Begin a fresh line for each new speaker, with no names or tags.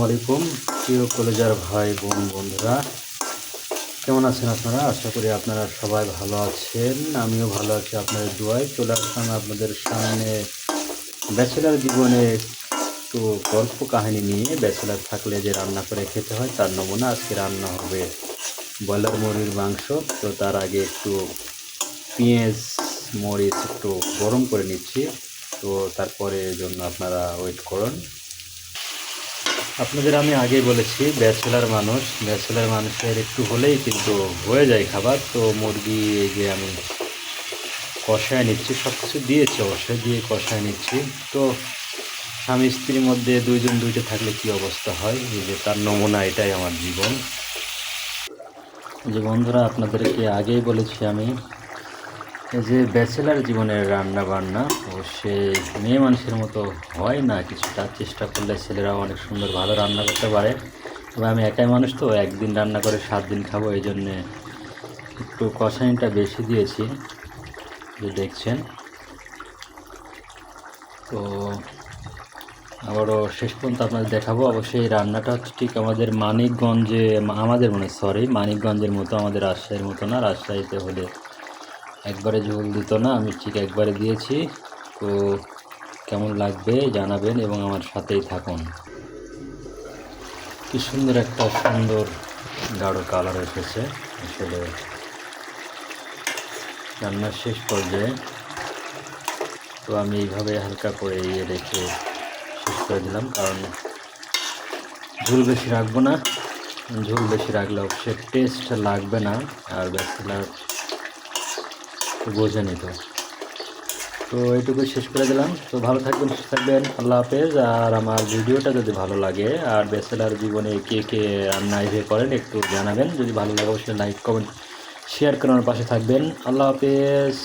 আলাইকুম প্রিয় কলেজার ভাই বোন বন্ধুরা, কেমন আছেন আপনারা? আশা করি আপনারা সবাই ভালো আছেন। আমিও ভালো আছি আপনাদের দোয়ায়। চলে আসলাম আপনাদের সামনে ব্যাচেলার জীবনে একটু গল্প কাহিনী নিয়ে। ব্যাচেলার থাকলে যে রান্না করে খেতে হয় তার নমুনা। আজকে রান্না হবে ব্রয়লার মুরগির মাংস। তো তার আগে একটু পেঁয়াজ মরিচ একটু গরম করে নিচ্ছি। তো তারপরে জন্য আপনারা ওয়েট করুন। আপনাদের আমি আগেই বলেছি ব্যাচেলার মানুষের একটু হলেই কিন্তু হয়ে যায় খাবার। তো মুরগি এই যে আমি কষায় নিচ্ছি, সব কিছু দিয়েছি অবশ্যই, দিয়ে কষায় নিচ্ছি। তো স্বামী স্ত্রীর মধ্যে দুইজন দুইটা থাকলে কি অবস্থা হয়, এই যে তার নমুনা, এটাই আমার জীবন। যে বন্ধুরা, আপনাদেরকে আগেই বলেছি আমি, এই যে ব্যাচেলার জীবনের রান্না বান্না অবশ্যই মেয়ে মানুষের মতো হয় না। কিছুটা চেষ্টা করলে ছেলেরাও অনেক সুন্দর ভালো রান্না করতে পারে। তবে আমি একাই মানুষ, তো একদিন রান্না করে 7 দিন খাবো, এই জন্যে একটু কষানিটা বেশি দিয়েছি, যে দেখছেন। তো আবারও শেষ পর্যন্ত আপনাদের দেখাবো। অবশ্যই এই রান্নাটা হচ্ছে ঠিক আমাদের মানিকগঞ্জের মতো, আমাদের রাজশাহীর মতো না। রাজশাহীতে হলে একবারে ঝোল দিত না, আমি ঠিক একবারে দিয়েছি। তো কেমন লাগবে জানাবেন এবং আমার সাথেই থাকুন। কি সুন্দর একটা গাঢ় কালার এসেছে আসলে রান্নার শেষ পর্যায়ে। তো আমি এইভাবে হালকা করে রেখে শেষ করে দিলাম, কারণ ঝোল বেশি রাখবো না। ঝোল বেশি রাখলে অবশ্যই টেস্ট লাগবে না, আর ব্যাচেলার তো বোঝেনি। তো এইটুকু শেষ করে দিলাম। তো ভালো থাকবেন, সুস্থ থাকবেন, আল্লাহ হাফেজ। আর আমার ভিডিওটা যদি ভালো লাগে, আর ব্যাচেলার জীবনে কে কে রান্না এইভাবে করেন একটু জানাবেন। যদি ভালো লাগে অবশ্যই লাইক কমেন্ট শেয়ার করে আমার পাশে থাকবেন। আল্লাহ হাফেজ।